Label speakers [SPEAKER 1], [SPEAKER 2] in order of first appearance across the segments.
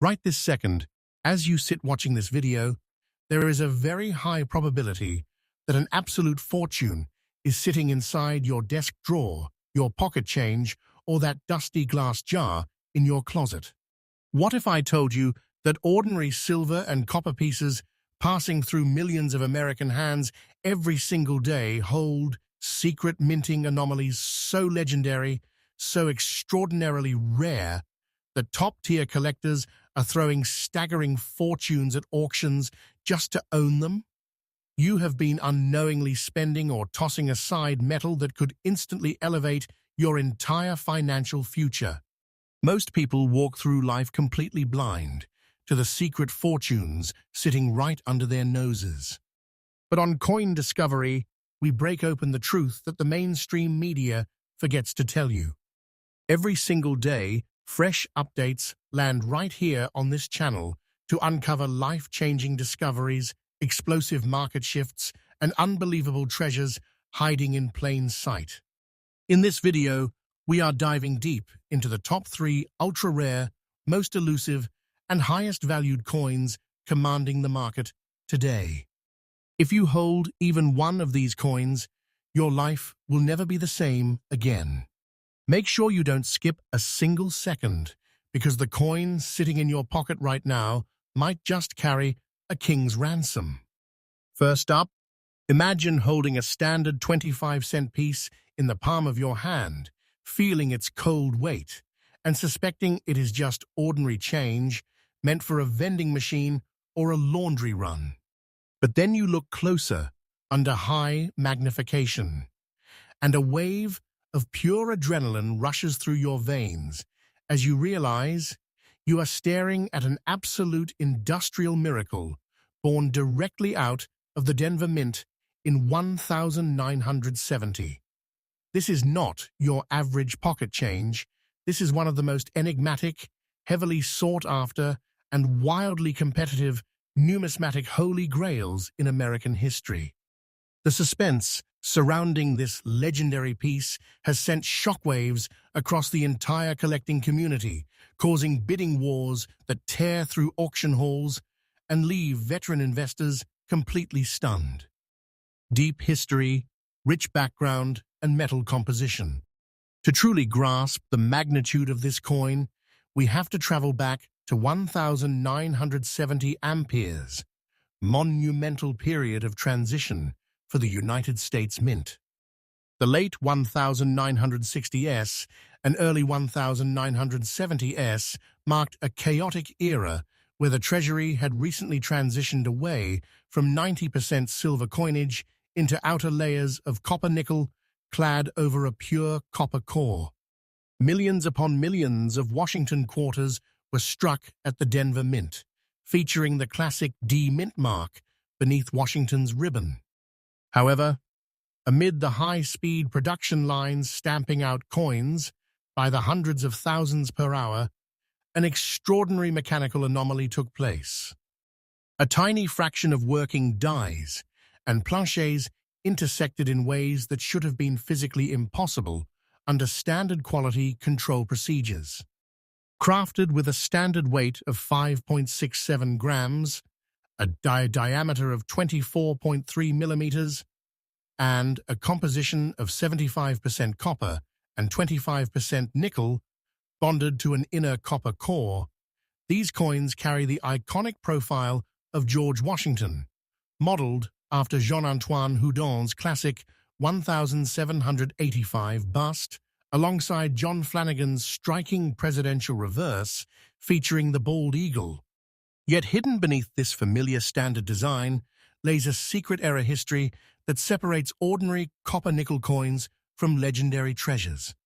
[SPEAKER 1] Right this second, as you sit watching this video, there is a very high probability that an absolute fortune is sitting inside your desk drawer, your pocket change, or that dusty glass jar in your closet. What if I told you that ordinary silver and copper pieces passing through millions of American hands every single day hold secret minting anomalies so legendary, so extraordinarily rare, that top-tier collectors are throwing staggering fortunes at auctions just to own them? You have been unknowingly spending or tossing aside metal that could instantly elevate your entire financial future. Most people walk through life completely blind to the secret fortunes sitting right under their noses. But on Coin Discovery, we break open the truth that the mainstream media forgets to tell you. Every single day, fresh updates land right here on this channel to uncover life-changing discoveries, explosive market shifts, and unbelievable treasures hiding in plain sight. In this video, we are diving deep into the top 3 ultra-rare, most elusive, and highest-valued coins commanding the market today. If you hold even one of these coins, your life will never be the same again. Make sure you don't skip a single second, because the coin sitting in your pocket right now might just carry a king's ransom. First up, imagine holding a standard 25-cent piece in the palm of your hand, feeling its cold weight, and suspecting it is just ordinary change meant for a vending machine or a laundry run. But then you look closer, under high magnification, and a wave of pure adrenaline rushes through your veins as you realize you are staring at an absolute industrial miracle born directly out of the Denver Mint in 1970. This is not your average pocket change. This is one of the most enigmatic, heavily sought-after, and wildly competitive numismatic holy grails in American history. The suspense surrounding this legendary piece has sent shockwaves across the entire collecting community, causing bidding wars that tear through auction halls and leave veteran investors completely stunned. Deep history, rich background, and metal composition. To truly grasp the magnitude of this coin, we have to travel back to 1970 amperes, monumental period of transition for the United States Mint. The late 1960s and early 1970s marked a chaotic era where the Treasury had recently transitioned away from 90% silver coinage into outer layers of copper-nickel clad over a pure copper core. Millions upon millions of Washington quarters were struck at the Denver Mint, featuring the classic D Mint mark beneath Washington's ribbon. However, amid the high-speed production lines stamping out coins by the hundreds of thousands per hour, an extraordinary mechanical anomaly took place. A tiny fraction of working dies and planchets intersected in ways that should have been physically impossible under standard quality control procedures. Crafted with a standard weight of 5.67 grams, a diameter of 24.3 millimeters, and a composition of 75% copper and 25% nickel bonded to an inner copper core, these coins carry the iconic profile of George Washington, modeled after Jean-Antoine Houdon's classic 1785 bust, alongside John Flanagan's striking presidential reverse featuring the bald eagle. Yet hidden beneath this familiar standard design lays a secret era history that separates ordinary copper-nickel coins from legendary treasures,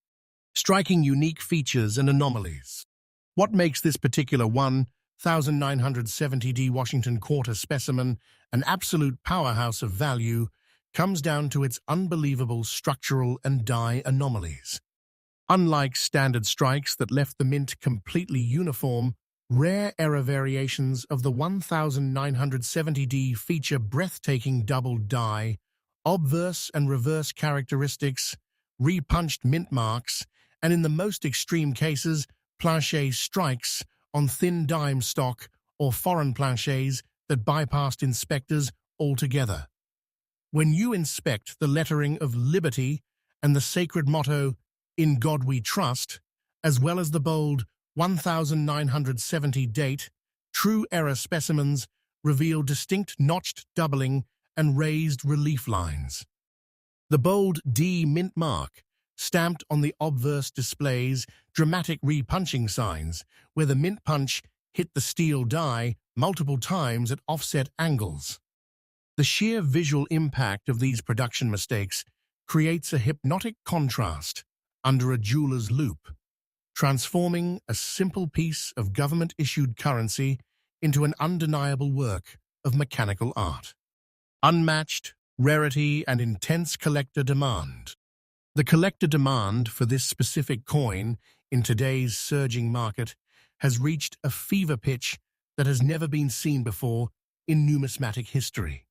[SPEAKER 1] striking unique features and anomalies. What makes this particular 1970D Washington quarter specimen an absolute powerhouse of value comes down to its unbelievable structural and die anomalies. Unlike standard strikes that left the mint completely uniform, rare era variations of the 1970D feature breathtaking double die, obverse and reverse characteristics, repunched mint marks, and in the most extreme cases, planchet strikes on thin dime stock or foreign planchets that bypassed inspectors altogether. When you inspect the lettering of Liberty and the sacred motto, "In God We Trust," as well as the bold 1970 date, true error specimens reveal distinct notched doubling and raised relief lines. The bold D mint mark, stamped on the obverse displays dramatic repunching signs, where the mint punch hit the steel die multiple times at offset angles. The sheer visual impact of these production mistakes creates a hypnotic contrast under a jeweler's loupe, transforming a simple piece of government-issued currency into an undeniable work of mechanical art. Unmatched, rarity, and intense collector demand. The collector demand for this specific coin in today's surging market has reached a fever pitch that has never been seen before in numismatic history.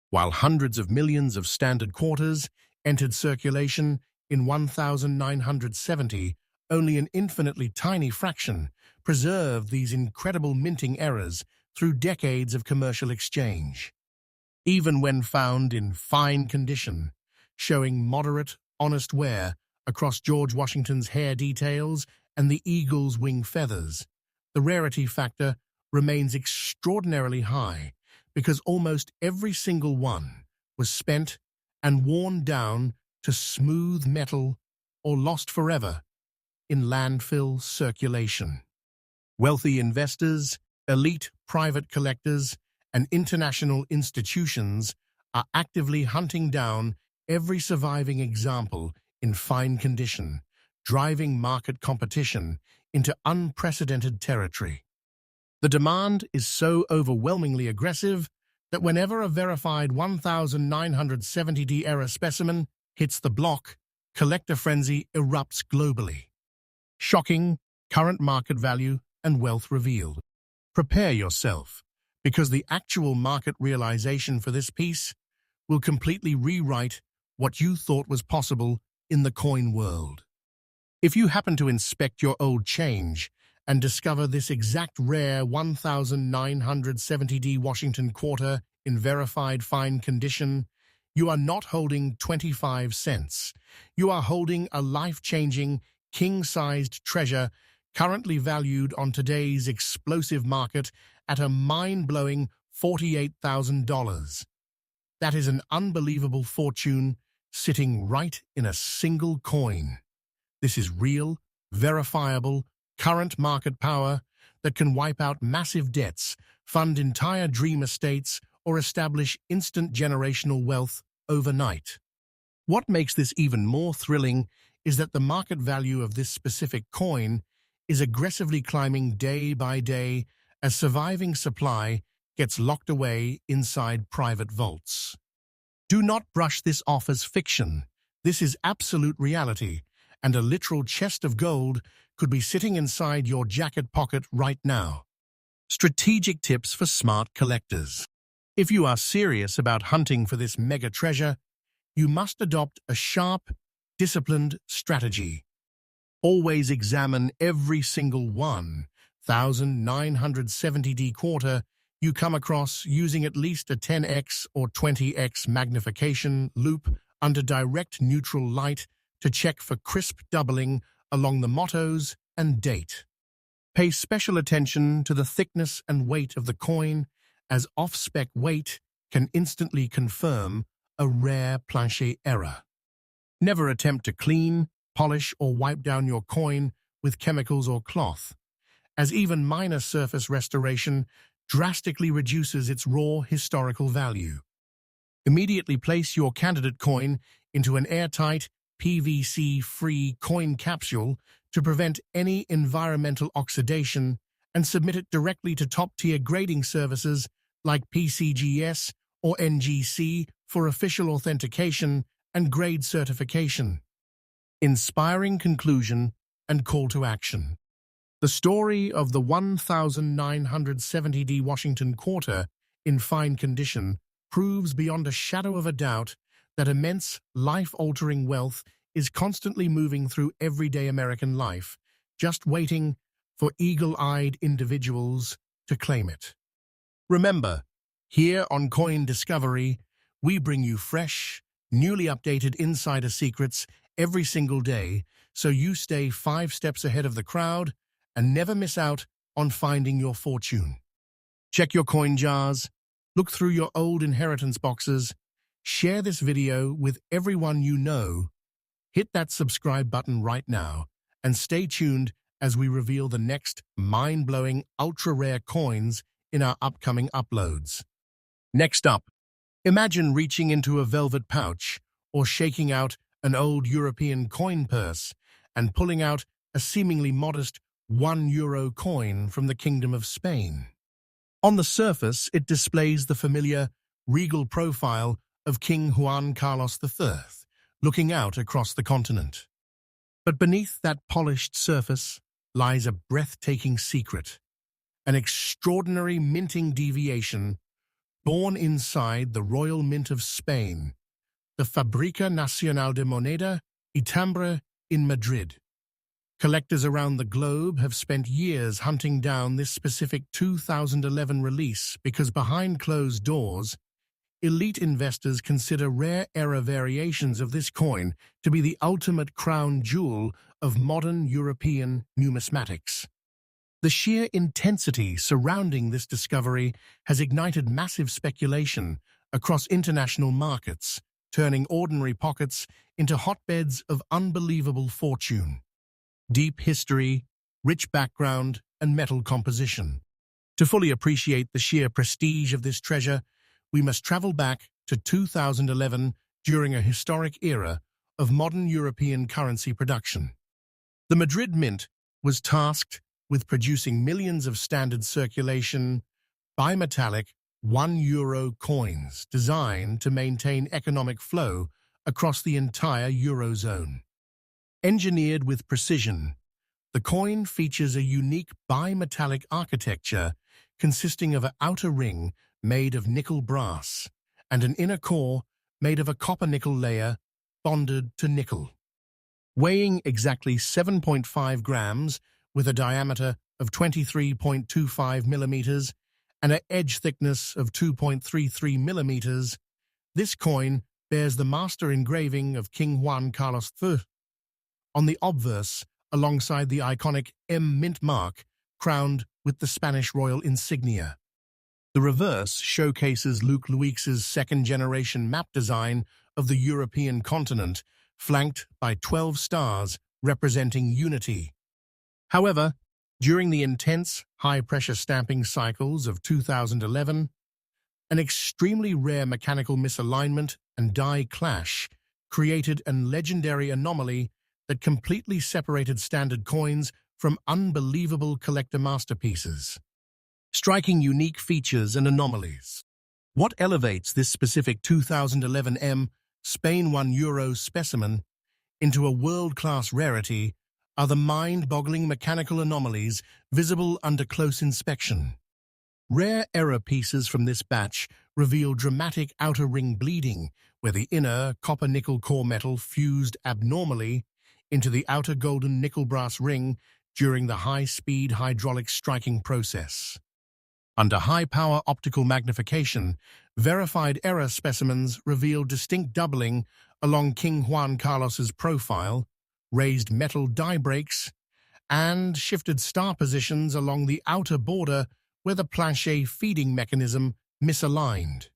[SPEAKER 1] While hundreds of millions of standard quarters entered circulation in 1970, only an infinitely tiny fraction preserved these incredible minting errors through decades of commercial exchange. Even when found in fine condition, showing moderate, honest wear across George Washington's hair details and the eagle's wing feathers, the rarity factor remains extraordinarily high because almost every single one was spent and worn down to smooth metal or lost forever in landfill circulation. Wealthy investors, elite private collectors, and international institutions are actively hunting down every surviving example in fine condition, driving market competition into unprecedented territory. The demand is so overwhelmingly aggressive that whenever a verified 1970D error specimen hits the block, collector frenzy erupts globally. Shocking current market value and wealth revealed. Prepare yourself, because the actual market realization for this piece will completely rewrite what you thought was possible in the coin world. If you happen to inspect your old change and discover this exact rare 1970D Washington quarter in verified fine condition, you are not holding 25 cents. You are holding a life-changing, king-sized treasure currently valued on today's explosive market at a mind-blowing $48,000. That is an unbelievable fortune sitting right in a single coin. This is real, verifiable, current market power that can wipe out massive debts, fund entire dream estates, or establish instant generational wealth overnight. What makes this even more thrilling is that the market value of this specific coin is aggressively climbing day by day as surviving supply gets locked away inside private vaults. Do not brush this off as fiction. This is absolute reality, and a literal chest of gold could be sitting inside your jacket pocket right now. Strategic tips for smart collectors. If you are serious about hunting for this mega treasure, you must adopt a sharp, disciplined strategy. Always examine every single 1970D quarter you come across using at least a 10x or 20x magnification loupe under direct neutral light to check for crisp doubling along the mottos and date. Pay special attention to the thickness and weight of the coin, as off-spec weight can instantly confirm a rare planchet error. Never attempt to clean, polish, or wipe down your coin with chemicals or cloth, as even minor surface restoration drastically reduces its raw historical value. Immediately place your candidate coin into an airtight, PVC-free coin capsule to prevent any environmental oxidation and submit it directly to top-tier grading services like PCGS or NGC for official authentication and grade certification. Inspiring conclusion and call to action. The story of the 1970D Washington quarter in fine condition proves beyond a shadow of a doubt that immense, life-altering wealth is constantly moving through everyday American life, just waiting for eagle-eyed individuals to claim it. Remember, here on Coin Discovery, we bring you fresh, newly updated insider secrets every single day so you stay 5 steps ahead of the crowd and never miss out on finding your fortune. Check your coin jars, look through your old inheritance boxes, share this video with everyone you know. Hit that subscribe button right now and stay tuned as we reveal the next mind-blowing, ultra-rare coins in our upcoming uploads. Next up, imagine reaching into a velvet pouch or shaking out an old European coin purse and pulling out a seemingly modest €1 coin from the Kingdom of Spain. On the surface, it displays the familiar, regal profile of King Juan Carlos III, looking out across the continent. But beneath that polished surface lies a breathtaking secret, an extraordinary minting deviation born inside the Royal Mint of Spain, the Fábrica Nacional de Moneda y Timbre in Madrid. Collectors around the globe have spent years hunting down this specific 2011 release because behind closed doors, elite investors consider rare era variations of this coin to be the ultimate crown jewel of modern European numismatics. The sheer intensity surrounding this discovery has ignited massive speculation across international markets, turning ordinary pockets into hotbeds of unbelievable fortune. Deep history, rich background, and metal composition. To fully appreciate the sheer prestige of this treasure, we must travel back to 2011 during a historic era of modern European currency production. The Madrid Mint was tasked with producing millions of standard circulation, bimetallic €1 coins designed to maintain economic flow across the entire Eurozone. Engineered with precision, the coin features a unique bimetallic architecture consisting of an outer ring made of nickel brass and an inner core made of a copper-nickel layer bonded to nickel. Weighing exactly 7.5 grams with a diameter of 23.25 millimeters and an edge thickness of 2.33 millimeters, this coin bears the master engraving of King Juan Carlos III on the obverse, alongside the iconic M mint mark crowned with the Spanish royal insignia. The reverse showcases Luke Louix's second-generation map design of the European continent, flanked by 12 stars representing unity. However, during the intense, high-pressure stamping cycles of 2011, an extremely rare mechanical misalignment and die clash created an legendary anomaly that completely separated standard coins from unbelievable collector masterpieces, striking unique features and anomalies. What elevates this specific 2011 M Spain €1 specimen into a world-class rarity are the mind-boggling mechanical anomalies visible under close inspection. Rare error pieces from this batch reveal dramatic outer ring bleeding, where the inner copper-nickel core metal fused abnormally into the outer golden nickel-brass ring during the high-speed hydraulic striking process. Under high-power optical magnification, verified error specimens reveal distinct doubling along King Juan Carlos's profile, raised metal die breaks, and shifted star positions along the outer border where the planchet feeding mechanism misaligned.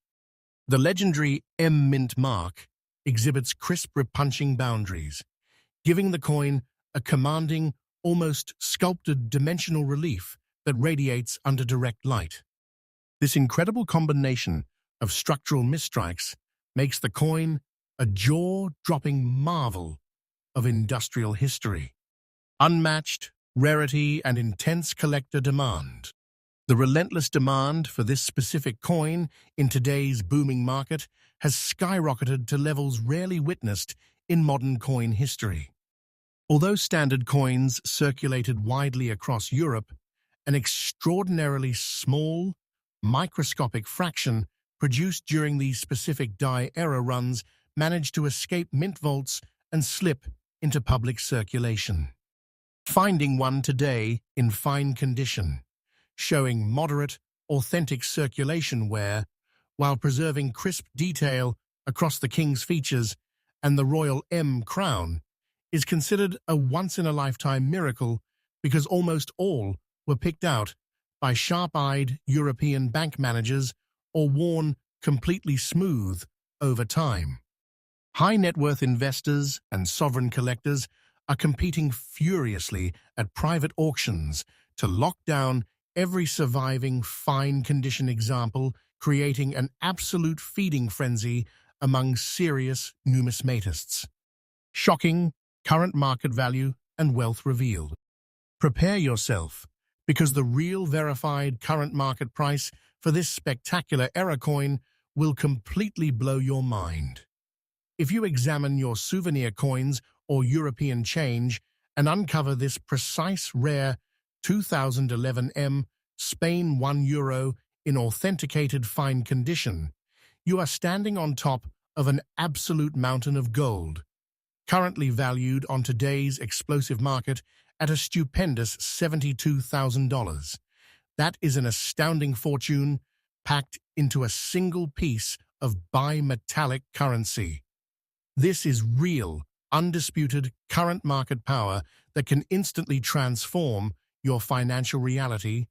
[SPEAKER 1] The legendary M mint mark exhibits crisp repunching boundaries, giving the coin a commanding, almost sculpted dimensional relief that radiates under direct light. This incredible combination of structural misstrikes makes the coin a jaw-dropping marvel of industrial history. Unmatched, rarity, and intense collector demand. The relentless demand for this specific coin in today's booming market has skyrocketed to levels rarely witnessed in modern coin history. Although standard coins circulated widely across Europe, an extraordinarily small, microscopic fraction produced during these specific die error runs managed to escape mint vaults and slip into public circulation. Finding one today in fine condition, showing moderate, authentic circulation wear while preserving crisp detail across the king's features and the royal M crown, is considered a once-in-a-lifetime miracle because almost all were picked out by sharp-eyed European bank managers or worn completely smooth over time. High-net-worth investors and sovereign collectors are competing furiously at private auctions to lock down every surviving fine-condition example, creating an absolute feeding frenzy among serious numismatists. Shocking current market value and wealth revealed. Prepare yourself, because the real verified current market price for this spectacular era coin will completely blow your mind. If you examine your souvenir coins or European change and uncover this precise rare 2011 M Spain €1 in authenticated fine condition, you are standing on top of an absolute mountain of gold, currently valued on today's explosive market at a stupendous $72,000. That is an astounding fortune packed into a single piece of bimetallic currency. This is real, undisputed current market power that can instantly transform your financial reality,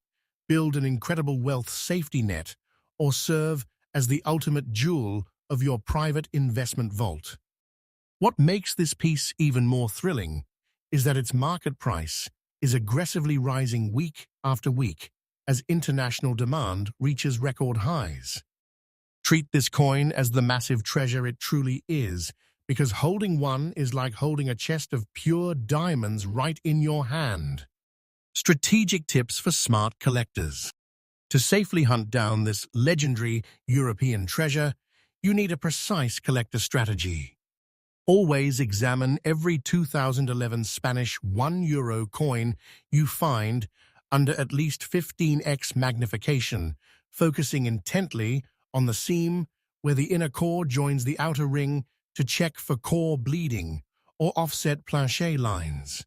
[SPEAKER 1] build an incredible wealth safety net, or serve as the ultimate jewel of your private investment vault. What makes this piece even more thrilling is that its market price is aggressively rising week after week as international demand reaches record highs. Treat this coin as the massive treasure it truly is, because holding one is like holding a chest of pure diamonds right in your hand. Strategic tips for smart collectors. To safely hunt down this legendary European treasure, you need a precise collector strategy. Always examine every 2011 Spanish €1 coin you find under at least 15x magnification, focusing intently on the seam where the inner core joins the outer ring to check for core bleeding or offset planchet lines.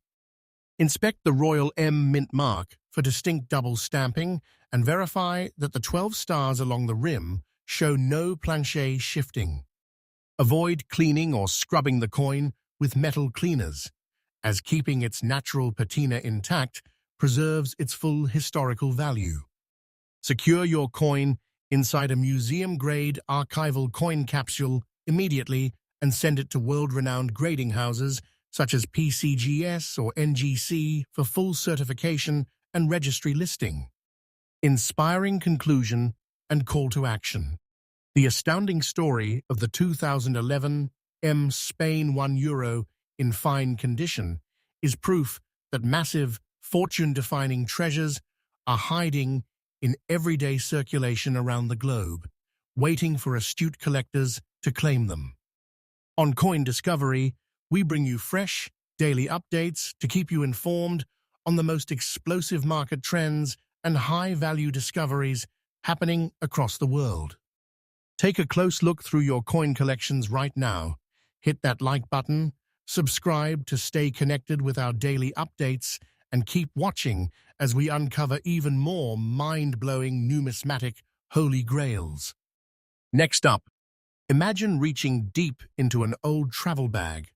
[SPEAKER 1] Inspect the Royal M mint mark for distinct double stamping and verify that the 12 stars along the rim show no planchet shifting. Avoid cleaning or scrubbing the coin with metal cleaners, as keeping its natural patina intact preserves its full historical value. Secure your coin inside a museum-grade archival coin capsule immediately and send it to world-renowned grading houses such as PCGS or NGC for full certification and registry listing. Inspiring conclusion and call to action. The astounding story of the 2011 M Spain €1 in fine condition is proof that massive, fortune-defining treasures are hiding in everyday circulation around the globe, waiting for astute collectors to claim them. On Coin Discovery, we bring you fresh, daily updates to keep you informed on the most explosive market trends and high-value discoveries happening across the world. Take a close look through your coin collections right now. Hit that like button, subscribe to stay connected with our daily updates, and keep watching as we uncover even more mind-blowing numismatic holy grails. Next up, imagine reaching deep into an old travel bag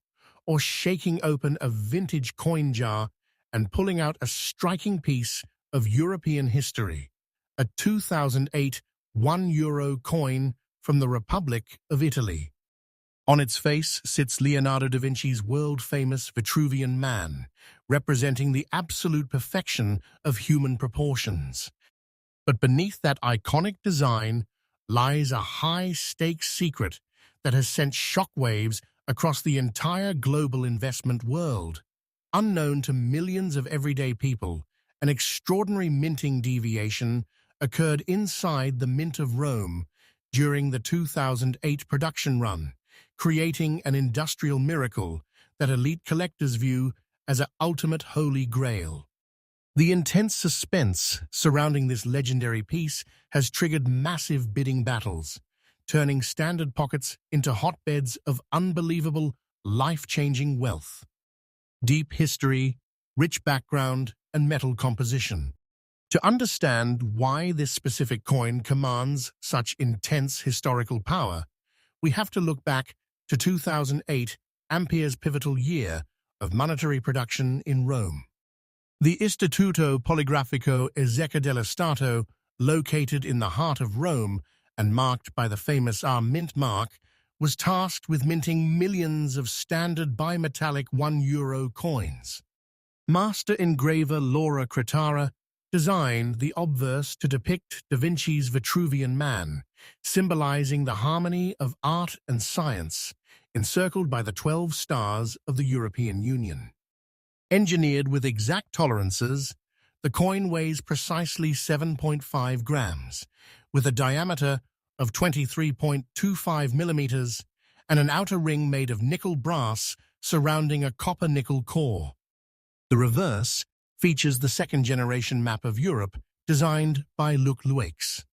[SPEAKER 1] or shaking open a vintage coin jar and pulling out a striking piece of European history, a 2008 €1 coin from the Republic of Italy. On its face sits Leonardo da Vinci's world-famous Vitruvian Man, representing the absolute perfection of human proportions. But beneath that iconic design lies a high-stakes secret that has sent shockwaves across the entire global investment world. Unknown to millions of everyday people, an extraordinary minting deviation occurred inside the Mint of Rome during the 2008 production run, creating an industrial miracle that elite collectors view as an ultimate holy grail. The intense suspense surrounding this legendary piece has triggered massive bidding battles, turning standard pockets into hotbeds of unbelievable, life-changing wealth. Deep history, rich background, and metal composition. To understand why this specific coin commands such intense historical power, we have to look back to 2008, Ampere's pivotal year of monetary production in Rome. The Istituto Poligrafico Ezeca dello Stato, located in the heart of Rome and marked by the famous R mint mark, was tasked with minting millions of standard bimetallic €1 coins. Master engraver Laura Cretara designed the obverse to depict Da Vinci's Vitruvian Man, symbolizing the harmony of art and science, encircled by the 12 stars of the European Union. Engineered with exact tolerances, the coin weighs precisely 7.5 grams, with a diameter of 23.25 millimeters and an outer ring made of nickel brass surrounding a copper-nickel core. The reverse features the second-generation map of Europe designed by Luc Luix.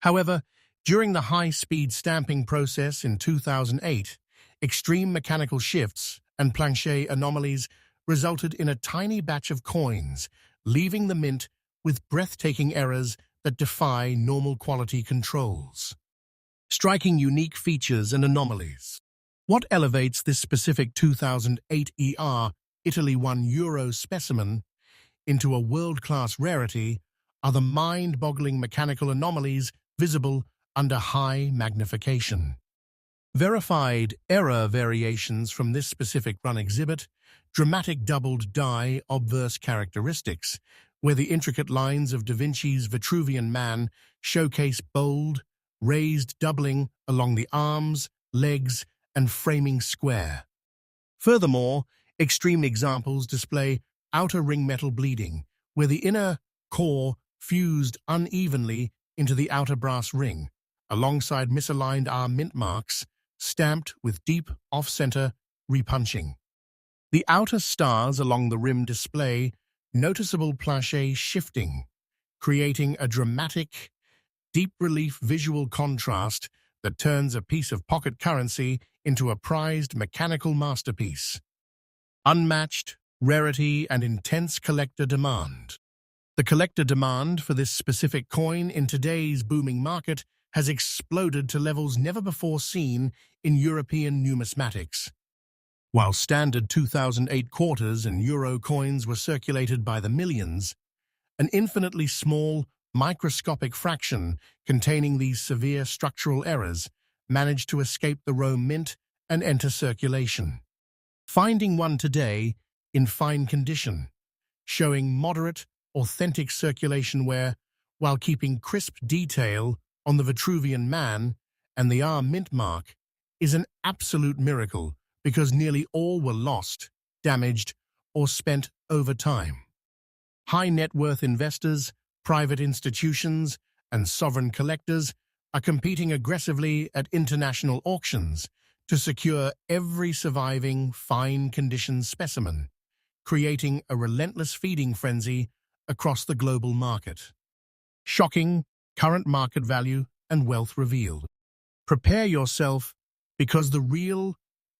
[SPEAKER 1] However, during the high-speed stamping process in 2008, extreme mechanical shifts and planchet anomalies resulted in a tiny batch of coins, leaving the mint with breathtaking errors that defy normal quality controls. Striking unique features and anomalies. What elevates this specific 2008 Italy €1 specimen into a world-class rarity are the mind-boggling mechanical anomalies visible under high magnification. Verified error variations from this specific run exhibit dramatic doubled die obverse characteristics, where the intricate lines of Da Vinci's Vitruvian Man showcase bold, raised doubling along the arms, legs, and framing square. Furthermore, extreme examples display outer ring metal bleeding, where the inner core fused unevenly into the outer brass ring, alongside misaligned R mint marks, stamped with deep off-center repunching. The outer stars along the rim display noticeable planchet shifting, creating a dramatic, deep relief visual contrast that turns a piece of pocket currency into a prized mechanical masterpiece. Unmatched, rarity, and intense collector demand. The collector demand for this specific coin in today's booming market has exploded to levels never before seen in European numismatics. While standard 2008 quarters and euro coins were circulated by the millions, an infinitely small, microscopic fraction containing these severe structural errors managed to escape the Rome mint and enter circulation. Finding one today in fine condition, showing moderate, authentic circulation wear while keeping crisp detail on the Vitruvian Man and the R mint mark is an absolute miracle because nearly all were lost, damaged, or spent over time. High net worth investors, private institutions, and sovereign collectors are competing aggressively at international auctions to secure every surviving fine-condition specimen, creating a relentless feeding frenzy across the global market. Shocking current market value and wealth revealed. Prepare yourself because the real,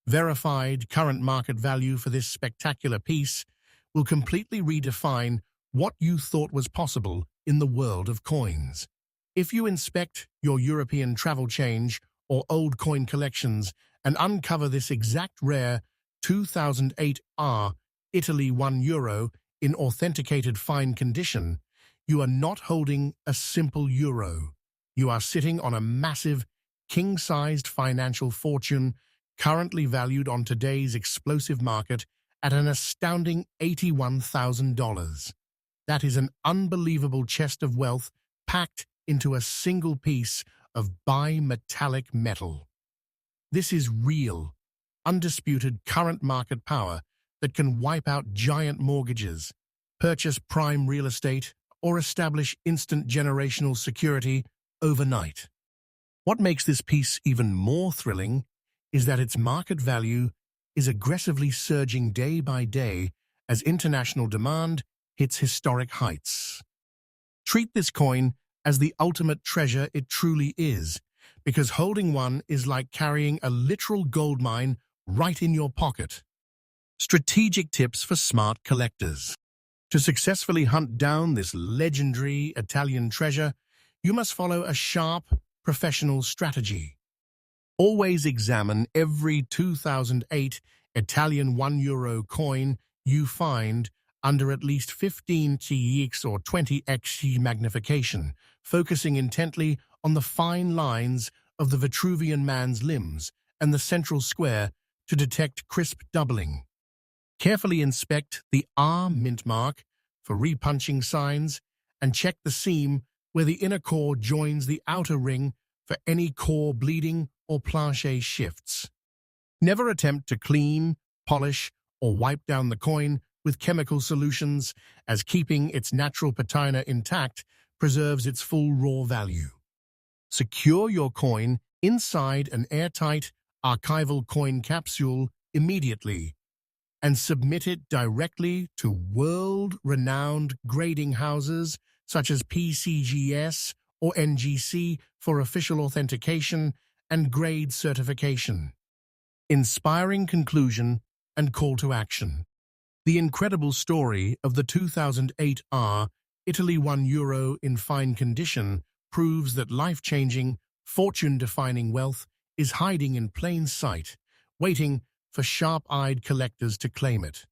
[SPEAKER 1] verified current market value for this spectacular piece will completely redefine what you thought was possible in the world of coins. If you inspect your European travel change or old coin collections and uncover this exact rare 2008 R Italy €1 in authenticated fine condition, you are not holding a simple euro. You are sitting on a massive, king-sized financial fortune currently valued on today's explosive market at an astounding $81,000. That is an unbelievable chest of wealth packed into a single piece of bimetallic metal. This is real, undisputed current market power that can wipe out giant mortgages, purchase prime real estate, or establish instant generational security overnight. What makes this piece even more thrilling is that its market value is aggressively surging day by day as international demand hits historic heights. Treat this coin as the ultimate treasure it truly is, because holding one is like carrying a literal goldmine right in your pocket. Strategic tips for smart collectors. To successfully hunt down this legendary Italian treasure, you must follow a sharp, professional strategy. Always examine every 2008 Italian €1 coin you find under at least 15x or 20x magnification, focusing intently on the fine lines of the Vitruvian man's limbs and the central square to detect crisp doubling. Carefully inspect the R mint mark for repunching signs and check the seam where the inner core joins the outer ring for any core bleeding or planche shifts. Never attempt to clean, polish, or wipe down the coin with chemical solutions, as keeping its natural patina intact preserves its full raw value. Secure your coin inside an airtight, archival coin capsule immediately and submit it directly to world-renowned grading houses such as PCGS or NGC for official authentication and grade certification. Inspiring conclusion and call to action. The incredible story of the 2008 Italy €1 in fine condition proves that life-changing, fortune-defining wealth is hiding in plain sight, waiting for sharp-eyed collectors to claim it.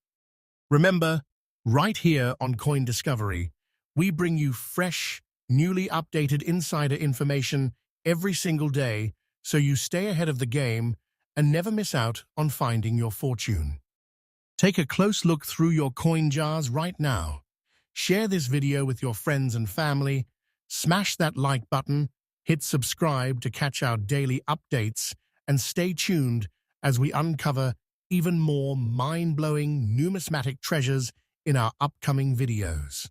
[SPEAKER 1] Remember, right here on Coin Discovery, we bring you fresh, newly updated insider information every single day so you stay ahead of the game and never miss out on finding your fortune. Take a close look through your coin jars right now. Share this video with your friends and family. Smash that like button, hit subscribe to catch our daily updates, and stay tuned as we uncover even more mind-blowing numismatic treasures in our upcoming videos.